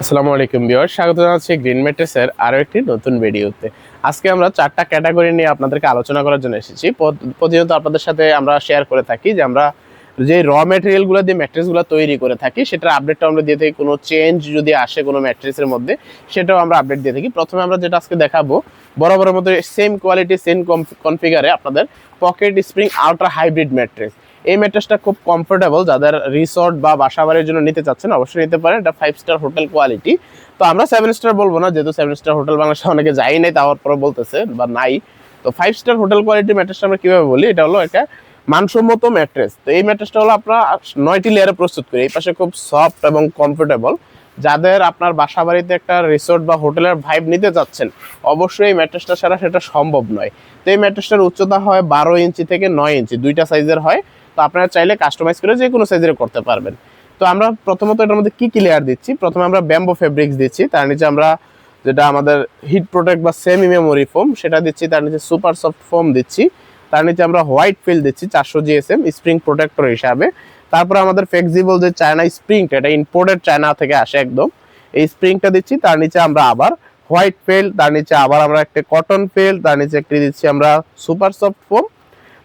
আসসালামু আলাইকুম ভিউয়ার, স্বাগত জানাচ্ছি গ্রিন ম্যাট্রেসের আরো একটি নতুন ভিডিওতে। আজকে আমরা চারটা ক্যাটাগরি নিয়ে আপনাদেরকে আলোচনা করার জন্য এসেছি। প্রতিনিয়ত আপনাদের সাথে আমরা শেয়ার করে থাকি যে আমরা যে র ম্যাটেরিয়ালগুলো দিয়ে ম্যাট্রেসগুলো তৈরি করে থাকি সেটার আপডেটটা আমরা দিয়ে থাকি। কোনো চেঞ্জ যদি আসে কোনো ম্যাট্রেসের মধ্যে সেটাও আমরা আপডেট দিয়ে থাকি। প্রথমে আমরা যেটা আজকে দেখাবো, বরাবরের মধ্যে সেম কোয়ালিটি সেম কনফিগারে আপনাদের pocket spring ultra hybrid mattress. এই ম্যাট্রেসটা খুব কমফোর্টেবল, যাদের রিসর্ট বা বাসাবাড়ির জন্য নিতে চাচ্ছেন অবশ্যই নিতে পারেন। এটা 5 স্টার হোটেল কোয়ালিটি। তো আমরা 7 স্টার বলবো না, যেহেতু 7 স্টার হোটেল বাংলাদেশে অনেকে যাই নাই, তারপর পরে বলতেছে বা নাই। তো 5 স্টার হোটেল কোয়ালিটি ম্যাট্রেসটা আমরা কিভাবে বলি, এটা হলো একটা মানসম্মত ম্যাট্রেস। তো এই ম্যাট্রেসটা হলো আপনার 9টি লেয়ারে প্রস্তুত করি। এই পাশে খুব সফট এবং কমফোর্টেবল, যাদের আপনার বাসা বাড়িতে একটা রিসোর্ট বা হোটেলের ভাইব নিতে চাচ্ছেন অবশ্যই এই ম্যাট্রেসটা ছাড়া সেটা সম্ভব নয়। তো এই ম্যাট্রেসটার উচ্চতা হয় 12 ইঞ্চি থেকে 9 ইঞ্চি, দুইটা সাইজের হয়। তো আপনারা চাইলে কাস্টমাইজ করে যে কোনো সাইজের করতে পারবেন। তো আমরা প্রথমত এটার মধ্যে কি লেয়ার দিচ্ছি, প্রথমে আমরা ব্যাম্বো ফেব্রিক্স দিচ্ছি, তার নিচে আমরা যেটা আমাদের হিট প্রোটেক্ট বা সেমি মেমোরি ফোম সেটা দিচ্ছি, তার নিচে সুপার সফট ফোম দিচ্ছি, তার নিচে আমরা হোয়াইট ফিল দিচ্ছি 400 জিএসএম স্প্রিং প্রোটেক্টর হিসাবে। তারপরে আমাদের ফ্লেক্সিবল যে চায়না স্প্রিংটা, এটা ইম্পোর্টেড চায়না থেকে আসে একদম, এই স্প্রিংটা দিচ্ছি। তার নিচে আমরা আবার হোয়াইট ফেল, তার নিচে আবার আমরা একটা কটন ফেল, তার নিচে একটি দিচ্ছি আমরা সুপার সফট ফোম,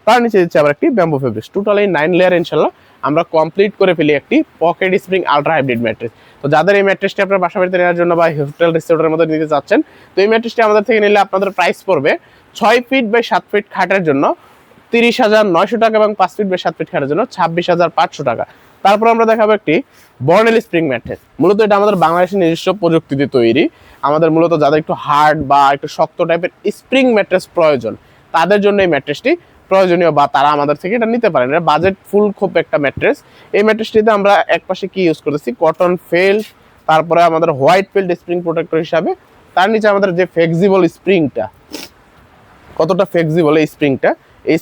তার নিচে দিচ্ছি আবার একটি ব্যাম্বো ফেব্রিক্স। টোটাল এই 9 লেয়ার ইনশাল্লাহ আমরা কমপ্লিট করে ফেলি একটি pocket spring ultra hybrid mattress. তো যাদের এই ম্যাট্রেসটি আপনার বাসা বাড়িতে নেওয়ার জন্য বা হোটেল রিসোর্টের মধ্যে নিতে চাচ্ছেন, তো এই ম্যাট্রেসটি আমাদের থেকে নিলে আপনাদের প্রাইস পড়বে 6 ফিট বাই 7 ফিট খাটের জন্য 30,900 টাকা এবং 5 ফিট বাই 7 ফিট খাটের জন্য 26,500 টাকা। তারপর আমরা দেখাবো একটি বর্নেল স্প্রিং ম্যাট্রেস। মূলত এটা আমাদের বাংলাদেশের নিজস্ব প্রযুক্তিতে তৈরি। আমাদের মূলত যাদের একটু হার্ড বা একটু শক্ত টাইপের স্প্রিং ম্যাট্রেস প্রয়োজন তাদের জন্য এই ম্যাট্রেসটি প্রয়োজনীয়, বা তারা আমাদের থেকে এটা নিতে পারেন। এটা বাজেট ফুল খুব একটা ম্যাট্রেস। এই ম্যাট্রেসটিতে আমরা এক পাশে কি ইউজ করেছি, কটন ফেল্ট, তারপরে আমাদের হোয়াইট ফেল্ট স্প্রিং প্রোটেক্টর হিসাবে, তার নিচে আমাদের যে ফ্লেক্সিবল স্প্রিংটা, কতটা ফ্লেক্সিবল এই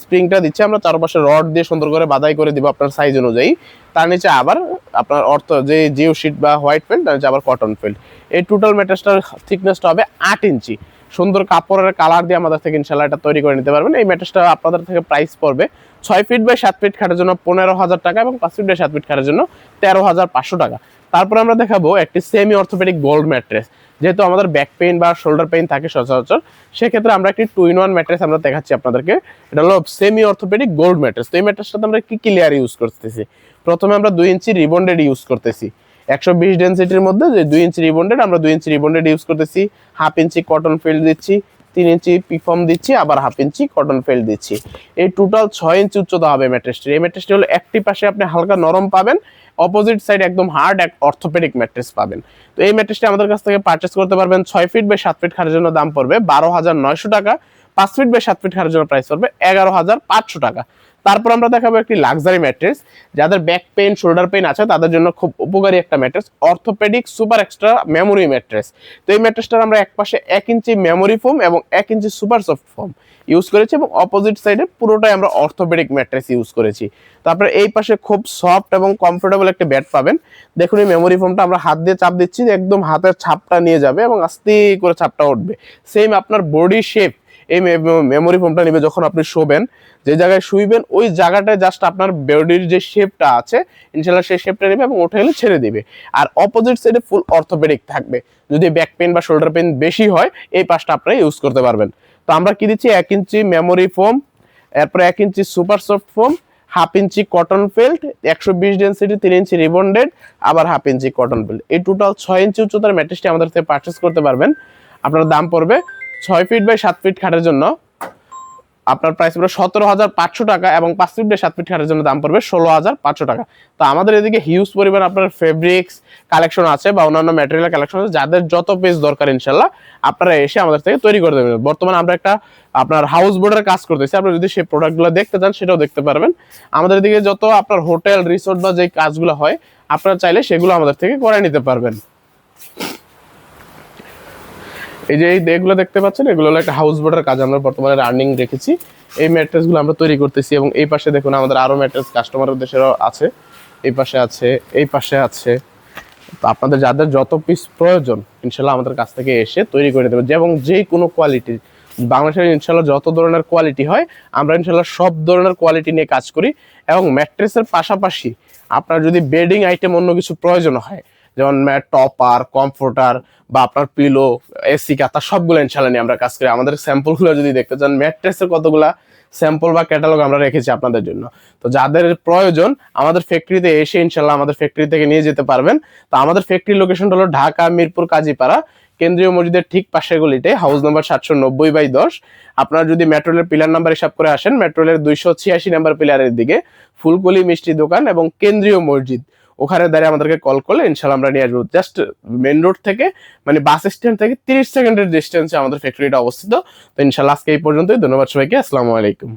স্প্রিংটা দিচ্ছি আমরা চারপাশে রড দিয়ে সুন্দর করে বাধাই করে দিব আপনার সাইজ অনুযায়ী। তার নিচে আবার আপনার যে জিও শিট বা হোয়াইট ফেল্ট, তার নিচে আবার কটন ফেল্ট। এই টোটাল ম্যাট্রেসটার থিকনেসটা হবে 8 ইঞ্চি। সুন্দর কাপড়ের কালার দিয়ে আমাদের থেকে ইনশাল্লাহ এটা তৈরি করে নিতে পারবেন। এই ম্যাট্রেসটা আপনাদের থেকে প্রাইস পড়বে 6 ফিট বাই 7 ফিট খাটের জন্য 15,000 টাকা এবং 5 ফিট বাই 7 ফিট খাটের জন্য 13,500 টাকা। তারপর আমরা দেখাবো একটি সেমি অর্থোপেডিক গোল্ড ম্যাট্রেস। যেহেতু আমাদের ব্যাক পেইন বা শোল্ডার পেইন থাকে সচরাচর, সেক্ষেত্রে আমরা একটি 2-in-1 ম্যাট্রেস আমরা দেখাচ্ছি আপনাদেরকে। এটা হলো সেমি অর্থোপেডিক গোল্ড ম্যাট্রেস। তো এই ম্যাট্রেসটাতে আমরা কি লেয়ার ইউজ করতেছি, প্রথমে আমরা 2 ইঞ্চি রিবন্ডেড ইউজ করতেছি 120 ডেনসিটির মধ্যে। যে 2 ইঞ্চি রিবন্ডেড, আমরা 2 ইঞ্চি রিবন্ডেড ইউজ করতেছি, 1/2 ইঞ্চি কটন ফেল্ট দিচ্ছি, 3 ইঞ্চি পিফর্ম দিচ্ছি, আবার 1/2 ইঞ্চি কটন ফেল্ট দিচ্ছি। এই টোটাল 6 ইঞ্চি উচ্চতা হবে ম্যাট্রেসটি। এই ম্যাট্রেসটি হলো একটি পাশে আপনি হালকা নরম পাবেন, অপোজিট সাইড একদম হার্ড এক অর্থোপেডিক ম্যাট্রেস পাবেন। তো এই ম্যাট্রেসটি আমাদের কাছ থেকে পারচেস করতে পারবেন। 6 ফিট বাই 7 ফিট খাটের জন্য দাম পড়বে 12,900 টাকা, 5 ফিট বাই 7 ফিট খাটের জন্য প্রাইস পড়বে 11,500 টাকা। তারপর আমরা দেখাবো একটি লাক্সারি ম্যাট্রেস। যাদের ব্যাক পেইন শোল্ডার পেইন আছে তাদের জন্য খুব উপকারী একটা mattress, orthopaedic super extra memory mattress. তো এই ম্যাট্রেসটার আমরা এক পাশে 1 ইঞ্চি মেমোরি ফোম এবং 1 inch super soft foam use করেছি এবং অপোজিট সাইডে পুরোটাই আমরা অর্থোপেডিক ম্যাট্রেস ইউজ করেছি। তারপরে এই পাশে খুব সফট এবং কমফোর্টেবল একটা বেড পাবেন। দেখুন এই মেমোরি ফোমটা আমরা হাত দিয়ে চাপ দিচ্ছি, একদম হাতের ছাপটা নিয়ে যাবে এবং আস্তে করে ছাপটা উঠবে। সেম আপনার বডি শেপ এই মেমোরি ফোমটা নিবে। যখন আপনি শোবেন, যে জায়গায় শুইবেন ওই জায়গাটায় জাস্ট আপনার বডির যে শেপটা আছে ইনশাল্লাহ সেই শেপটা নেবে এবং উঠে গেলে ছেড়ে দিবে। আর অপোজিট সাইডে ফুল অর্থোপেডিক থাকবে। যদি ব্যাক পেন বা শোল্ডার পেন বেশি হয় এই পাশটা আপনারা ইউজ করতে পারবেন। তো আমরা কি দিচ্ছি, 1 ইঞ্চি মেমোরি ফোম, এরপরে 1 inch super soft foam, 1/2 inch cotton felt, 120 density 3 inch rebonded, আবার 1/2 ইঞ্চি কটন ফেল্ট। এই টোটাল 6 ইঞ্চি উচ্চতার ম্যাট্রেসটি আমাদের থেকে পারচেস করতে পারবেন। আপনার দাম পড়বে 6 ফিট বাই 7 ফিট খাটের জন্য আপনার প্রাইস পড়বে 17,500 টাকা এবং 5 ফিট বাই 7 ফিট খাটের জন্য দাম পড়বে 16,500 টাকা। তো আমাদের এদিকে হিউজ পরিমাণ আপনার ফেব্রিক্স কালেকশন আছে বা অন্যান্য ম্যাটেরিয়াল কালেকশন আছে, যাদের যত পিস দরকার ইনশাল্লাহ আপনারা এসে আমাদের থেকে তৈরি করে দেবেন। বর্তমানে আমরা একটা আপনার হাউস বোর্ডের কাজ করতেছি, আপনি যদি সেই প্রোডাক্টগুলো দেখতে চান সেটাও দেখতে পারবেন। আমাদের এদিকে যত আপনার হোটেল রিসোর্ট বা যে কাজগুলো হয় আপনারা চাইলে সেগুলো আমাদের থেকে করে নিতে পারবেন। এই যে এগুলো দেখতে পাচ্ছেন, এগুলো হলো একটা হাউস বোর্ডের কাজ আমরা বর্তমানে রানিং রেখেছি। এই ম্যাট্রেসগুলো আমরা তৈরি করতেছি এবং এই পাশে দেখুন আমাদের আরো ম্যাট্রেস কাস্টমারের দেশেরও আছে, এই পাশে আছে, এই পাশে আছে। তো আপনাদের যাদের যত পিস প্রয়োজন ইনশাল্লাহ আমাদের কাছ থেকে এসে তৈরি করে দেবেন, এবং যে কোনো কোয়ালিটি বাংলাদেশের ইনশাল্লাহ যত ধরনের কোয়ালিটি হয় আমরা ইনশাল্লাহ সব ধরনের কোয়ালিটি নিয়ে কাজ করি। এবং ম্যাট্রেসের পাশাপাশি আপনার যদি বেডিং আইটেম অন্য কিছু প্রয়োজন হয় যেমন ম্যাট, টপার, কমফোর্টার বা আপনার পিলো, এসি কাতা সবগুলো ইনশাল্লাহ নিয়ে আমরা কাজ করি। আমাদের স্যাম্পলগুলো যদি দেখতে চান, ম্যাট্রেসের কতগুলা স্যাম্পল বা ক্যাটালগ আমরা রেখেছি আপনাদের জন্য। তো যাদের প্রয়োজন আমাদের ফ্যাক্টরিতে এসে ইনশাল্লাহ আমাদের ফ্যাক্টরি থেকে নিয়ে যেতে পারবেন। তো আমাদের ফ্যাক্টরি লোকেশনটা হলো ঢাকা মিরপুর কাজীপাড়া, কেন্দ্রীয় মসজিদের ঠিক পাশের গলিতে, হাউস নাম্বার 790/10। আপনারা যদি মেট্রো রেলের পিলার নাম্বার হিসাব করে আসেন, মেট্রো রেলের 286 নাম্বার পিলারের দিকে ফুলকলি মিষ্টি দোকান এবং কেন্দ্রীয় মসজিদ, ওখানে দাঁড়িয়ে আমাদেরকে কল করলে ইনশাল্লাহ আমরা নিয়ে আসবো। জাস্ট মেন রোড থেকে, মানে বাস স্ট্যান্ড থেকে 30 সেকেন্ডের ডিস্টেন্সে আমাদের ফ্যাক্টরিটা অবস্থিত। তো ইনশাল্লাহ আজকে এই পর্যন্তই। ধন্যবাদ সবাইকে, আসসালামু আলাইকুম।